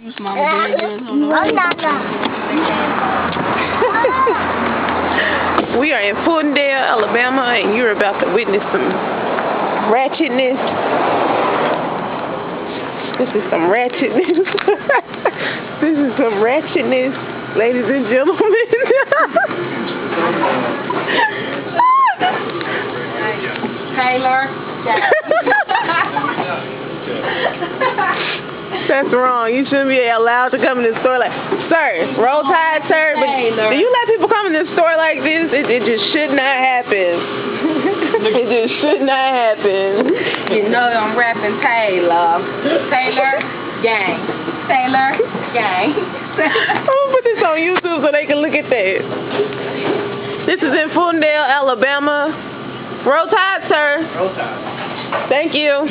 We are in Fultondale, Alabama, and you're about to witness some ratchetness. This is some ratchetness. This is some ratchetness, ladies and gentlemen. Taylor. That's wrong. You shouldn't be allowed to come in the store like, sir, roll tide, sir. But do you let people come in the store like this? It just should not happen. It just should not happen. You know I'm rapping Taylor. Taylor, gang. Taylor, gang. I'm gonna put this on YouTube so they can look at that. This is in Fultondale, Alabama. Roll tide, sir. Roll tide. Thank you.